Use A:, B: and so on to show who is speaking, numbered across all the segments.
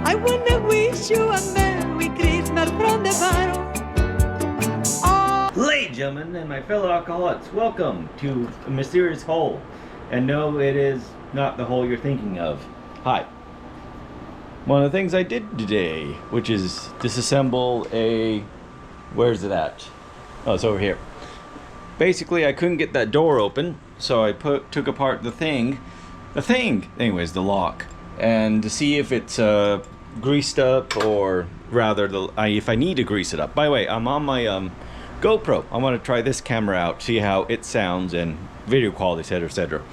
A: I wanna wish you a Merry Christmas from the bottom.
B: Ladies and gentlemen, and my fellow alcoholics, welcome to a mysterious hole. And no, it is not the hole you're thinking of. Hi. One of the things I did today, which is disassemble a... Where's it at? Oh, it's over here. Basically, I couldn't get that door open, so I took apart the thing. Anyways, the lock. And to see if it's greased up, or rather, if I need to grease it up. By the way, I'm on my GoPro. I want to try this camera out, see how it sounds and video quality, etc., etc.,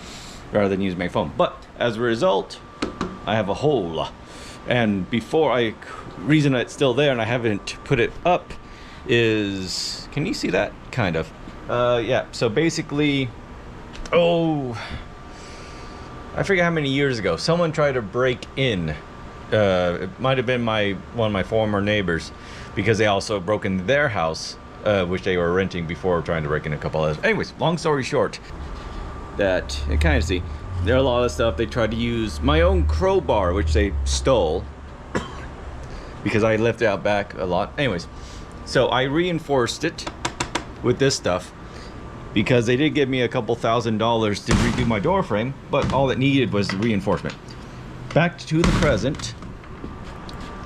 B: rather than use my phone. But as a result, I have a hole. And reason it's still there and I haven't put it up is, can you see that? Kind of. Yeah, so basically, I forget how many years ago, someone tried to break in. It might have been one of my former neighbors, because they also broke into their house, which they were renting before trying to break in a couple others. Anyways, long story short, that you kind of see, there are a lot of stuff. They tried to use my own crowbar, which they stole, because I left it out back a lot. Anyways, so I reinforced it with this stuff, because they did give me a couple $1,000s to redo my door frame, but all it needed was the reinforcement. Back to the present,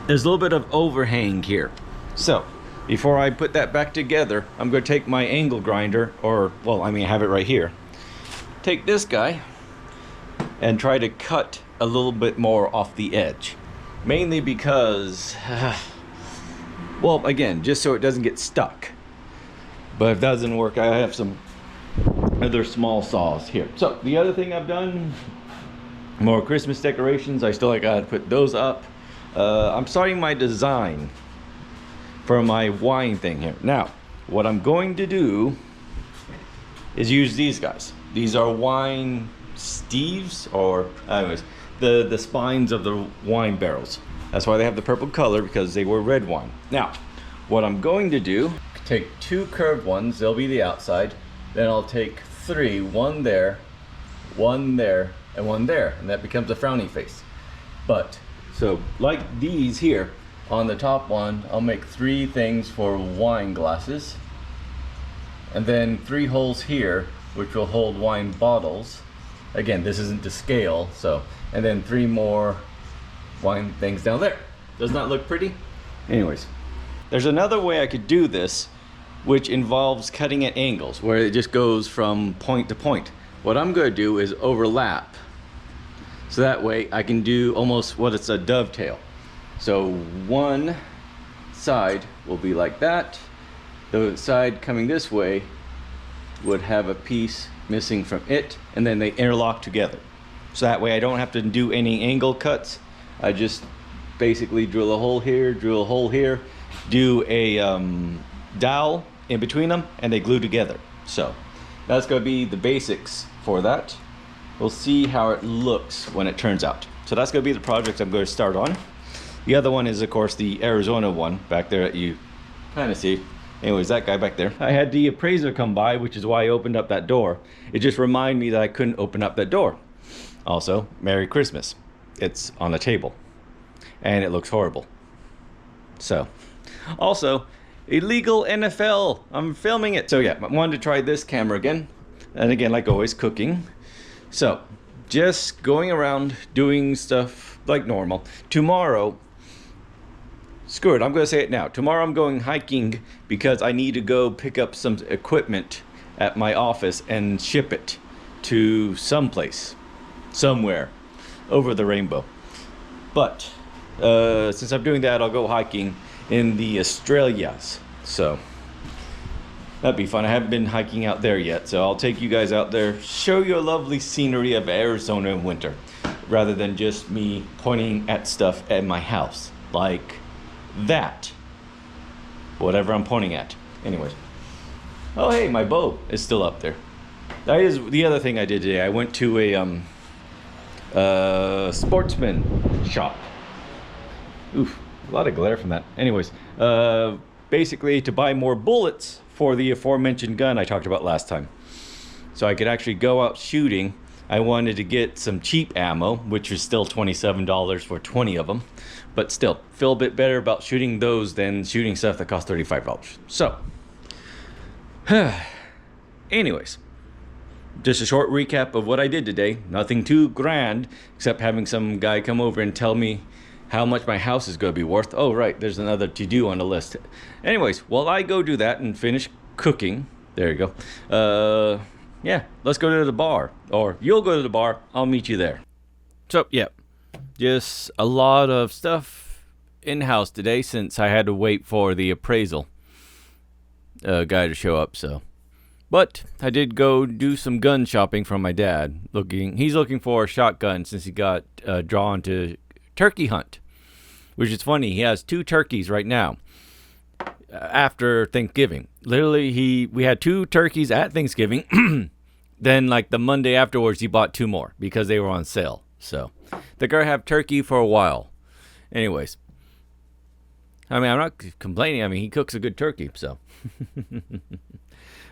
B: there's a little bit of overhang here. So before I put that back together, I'm going to take my angle grinder, or, well, I have it right here. Take this guy and try to cut a little bit more off the edge. Mainly because, well, again, just so it doesn't get stuck. But if it doesn't work, I have some other small saws here. So the other thing I've done, more Christmas decorations. I still gotta put those up. I'm starting my design for my wine thing here. Now, what I'm going to do is use these guys. These are wine steves, or anyways, the spines of the wine barrels. That's why they have the purple color, because they were red wine. Now, what I'm going to do, take two curved ones, they'll be the outside. Then I'll take three, one there, and one there, and that becomes a frowny face. But, so like these here, on the top one, I'll make 3 things for wine glasses, and then 3 holes here, which will hold wine bottles. Again, this isn't to scale, so, and then 3 more wine things down there. Doesn't that look pretty? Anyways, there's another way I could do this, which involves cutting at angles, where it just goes from point to point. What I'm going to do is overlap, so that way I can do almost what it's a dovetail. So one side will be like that. The side coming this way would have a piece missing from it, and then they interlock together. So that way I don't have to do any angle cuts. I just basically drill a hole here, drill a hole here, do a dowel in between them, and they glue together. So that's going to be the basics for that. We'll see how it looks when it turns out. So that's going to be the project I'm going to start on. The other one is, of course, the Arizona one back there that you kind of see. Anyways, that guy back there. I had the appraiser come by, which is why I opened up that door. It just reminded me that I couldn't open up that door. Also, Merry Christmas. It's on the table. And it looks horrible. So, also, illegal NFL. I'm filming it. So yeah, I wanted to try this camera again. And again, like always, cooking. So, just going around doing stuff like normal. Tomorrow, screw it, I'm going to say it now. Tomorrow I'm going hiking because I need to go pick up some equipment at my office and ship it to someplace, somewhere, over the rainbow. But since I'm doing that, I'll go hiking in the Australias. So that'd be fun. I haven't been hiking out there yet, so I'll take you guys out there, show you a lovely scenery of Arizona in winter, rather than just me pointing at stuff at my house, like that. Whatever I'm pointing at. Anyways. Oh hey, my bow is still up there. That is the other thing I did today. I went to a sportsman shop. Oof, a lot of glare from that. Anyways, basically to buy more bullets for the aforementioned gun I talked about last time. So I could actually go out shooting I wanted to get some cheap ammo, which was still $27 for 20 of them. But still, feel a bit better about shooting those than shooting stuff that costs $35. So, anyways, just a short recap of what I did today. Nothing too grand, except having some guy come over and tell me how much my house is going to be worth. Oh, right, there's another to-do on the list. Anyways, while I go do that and finish cooking, there you go. Yeah, let's go to the bar. Or you'll go to the bar, I'll meet you there. So, yeah, just a lot of stuff in-house today since I had to wait for the appraisal guy to show up, so. But I did go do some gun shopping from my dad. He's looking for a shotgun since he got drawn to turkey hunt, which is funny. He has 2 turkeys right now after Thanksgiving. Literally, we had 2 turkeys at Thanksgiving. Then, like the Monday afterwards, he bought 2 more because they were on sale. So they're gonna have turkey for a while. Anyways, I mean, I'm not complaining. I mean, he cooks a good turkey, so.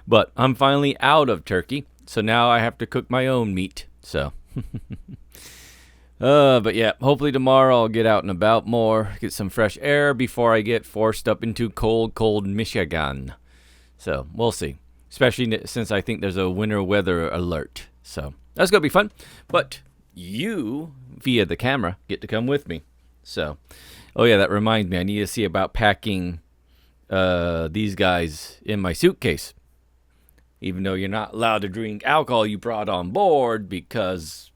B: But I'm finally out of turkey, so now I have to cook my own meat. So. But yeah, hopefully tomorrow I'll get out and about more, get some fresh air before I get forced up into cold Michigan. So, we'll see. Especially since I think there's a winter weather alert. So, that's going to be fun. But you, via the camera, get to come with me. So, oh yeah, that reminds me. I need to see about packing these guys in my suitcase. Even though you're not allowed to drink alcohol you brought on board because...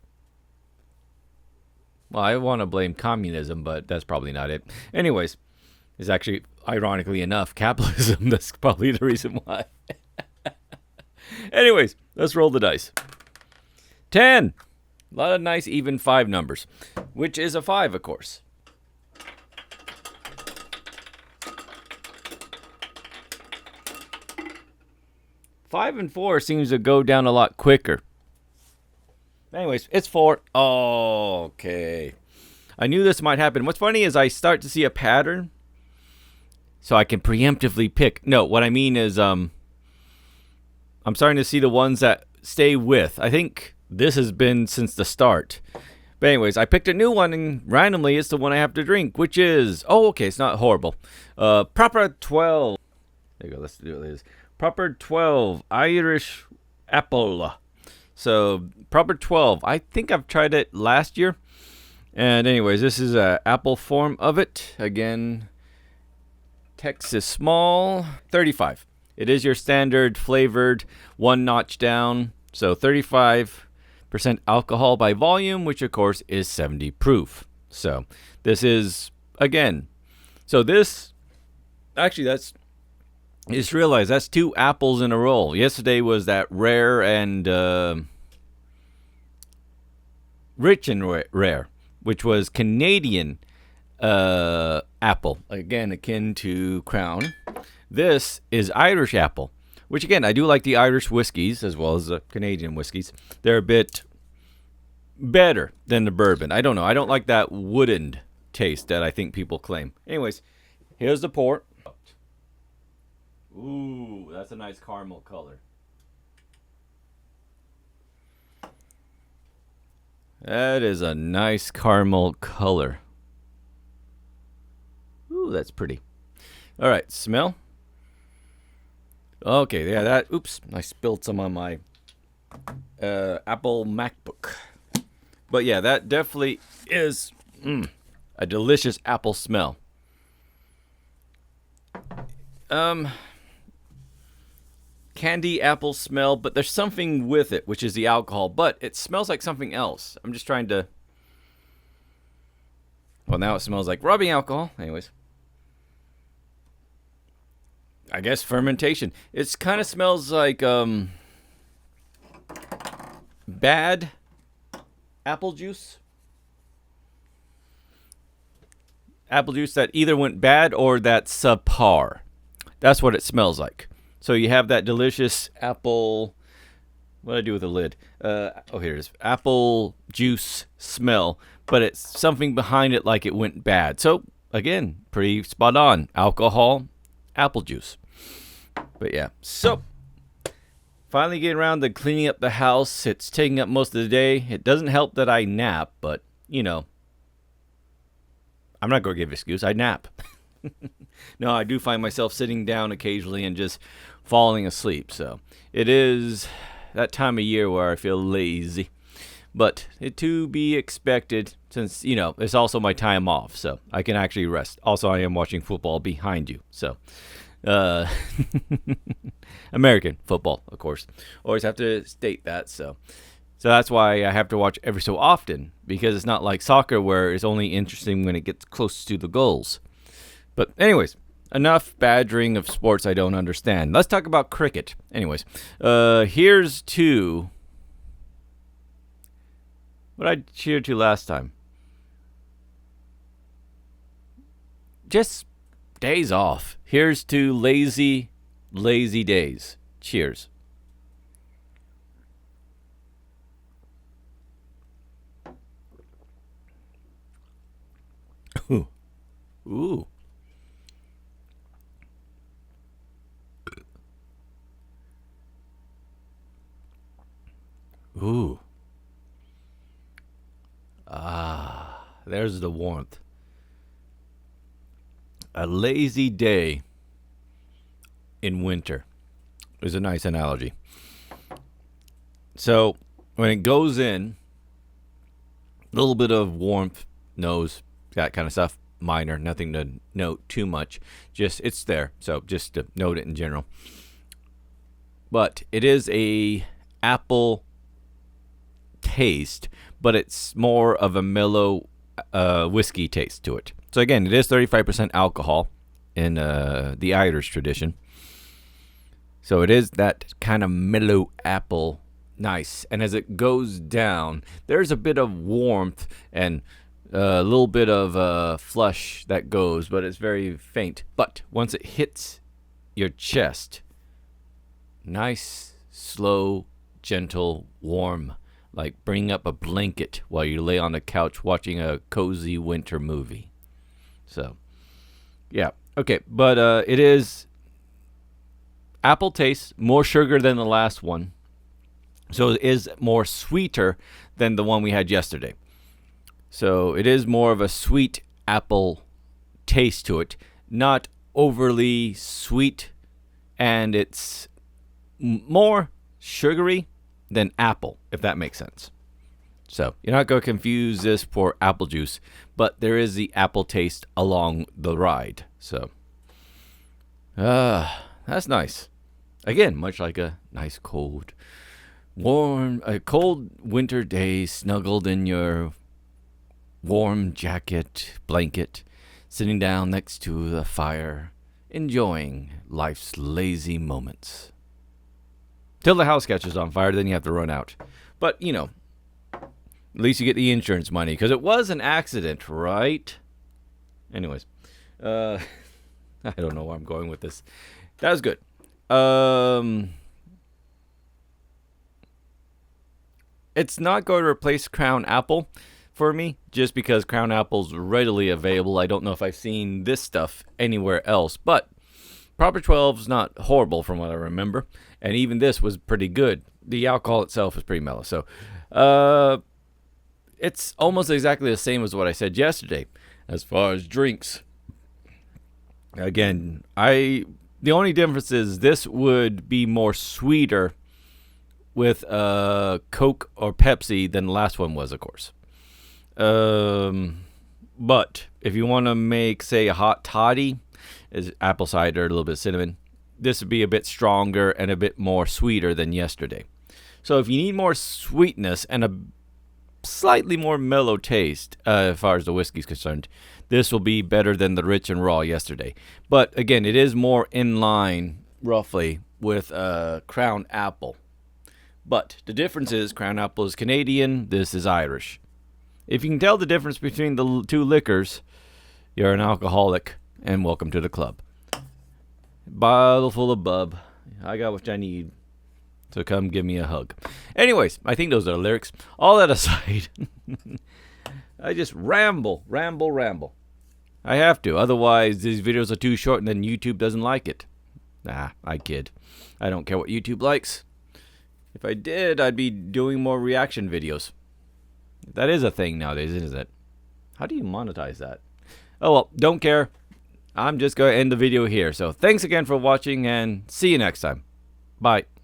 B: Well, I want to blame communism, but that's probably not it. Anyways, it's actually, ironically enough, capitalism. That's probably the reason why. Anyways, let's roll the dice. 10. A lot of nice even 5 numbers, which is a 5, of course. Five and 4 seems to go down a lot quicker. Anyways, it's 4. Okay. I knew this might happen. What's funny is I start to see a pattern, so I can preemptively pick. No, what I mean is I'm starting to see the ones that stay with. I think this has been since the start. But anyways, I picked a new one, and randomly it's the one I have to drink, which is... Oh, okay, it's not horrible. Proper 12. There you go, let's do this. Proper 12 Irish Apple. So, Proper 12. I think I've tried it last year. And anyways, this is an apple form of it. Again, Texas small. 35. It is your standard flavored 1 notch down. So, 35% alcohol by volume, which of course is 70 proof. So, this is, again, so this, actually that's, I just realized that's 2 apples in a row. Yesterday was that rare and rich and rare, which was Canadian apple. Again, akin to Crown. This is Irish apple, which again, I do like the Irish whiskeys as well as the Canadian whiskeys. They're a bit better than the bourbon. I don't know. I don't like that wooden taste that I think people claim. Anyways, here's the pour. Ooh, that's a nice caramel color. That is a nice caramel color. Ooh, that's pretty. All right, smell. Okay, yeah, that, oops, I spilled some on my Apple MacBook. But yeah, that definitely is a delicious apple smell. Candy apple smell, but there's something with it, which is the alcohol, but it smells like something else. I'm just trying to... Well, now it smells like rubbing alcohol. Anyways. I guess fermentation. It kind of smells like bad apple juice. Apple juice that either went bad or that's subpar. That's what it smells like. So you have that delicious apple... What do I do with the lid? Oh, here it is. Apple juice smell, but it's something behind it like it went bad. So, again, pretty spot on. Alcohol, apple juice. But yeah, so finally getting around to cleaning up the house. It's taking up most of the day. It doesn't help that I nap, but, you know, I'm not going to give an excuse. I nap. No, I do find myself sitting down occasionally and just falling asleep. So it is that time of year where I feel lazy. But it to be expected since, you know, it's also my time off. So I can actually rest. Also, I am watching football behind you. So, American football, of course. Always have to state that. So that's why I have to watch every so often. Because it's not like soccer where it's only interesting when it gets close to the goals. But anyways, enough badgering of sports I don't understand. Let's talk about cricket. Anyways, here's to what I cheered to last time. Just days off. Here's to lazy days. Cheers. Ooh. Ooh. Ooh. Ah, there's the warmth. A lazy day in winter is a nice analogy. So, when it goes in, a little bit of warmth, nose, that kind of stuff, minor, nothing to note too much. Just, it's there. So, just to note it in general. But it is a apple taste, but it's more of a mellow whiskey taste to it. So again, it is 35% alcohol in the Irish tradition. So it is that kind of mellow apple, nice. And as it goes down, there's a bit of warmth and a little bit of flush that goes, but it's very faint. But once it hits your chest, nice, slow, gentle, warm. Like bring up a blanket while you lay on the couch watching a cozy winter movie. So, yeah. Okay, but it is apple taste, more sugar than the last one. So it is more sweeter than the one we had yesterday. So it is more of a sweet apple taste to it. Not overly sweet, and it's more sugary than apple, if that makes sense. So you're not going to confuse this for apple juice, but there is the apple taste along the ride. So that's nice. Again, much like a nice cold winter day, snuggled in your warm jacket, blanket, sitting down next to the fire, enjoying life's lazy moments. Till the house catches on fire, then you have to run out. But, you know, at least you get the insurance money, because it was an accident, right? Anyways, I don't know where I'm going with this. That was good. It's not going to replace Crown Apple for me, just because Crown Apple's readily available. I don't know if I've seen this stuff anywhere else, but Proper 12's not horrible from what I remember, and even this was pretty good. The alcohol itself is pretty mellow, so it's almost exactly the same as what I said yesterday as far as drinks. Again, the only difference is this would be more sweeter with Coke or Pepsi than the last one was, of course. But if you want to make, say, a hot toddy, is apple cider, a little bit of cinnamon, this would be a bit stronger and a bit more sweeter than yesterday. So if you need more sweetness and a slightly more mellow taste, as far as the whiskey is concerned, this will be better than the rich and raw yesterday. But again, it is more in line, roughly, with Crown Apple. But the difference is Crown Apple is Canadian, this is Irish. If you can tell the difference between the two liquors, you're an alcoholic, and welcome to the club. Bottle full of bub. I got what I need. So come give me a hug. Anyways, I think those are the lyrics. All that aside, I just ramble. I have to. Otherwise, these videos are too short and then YouTube doesn't like it. Nah, I kid. I don't care what YouTube likes. If I did, I'd be doing more reaction videos. That is a thing nowadays, isn't it? How do you monetize that? Oh well, don't care. I'm just going to end the video here. So thanks again for watching and see you next time. Bye.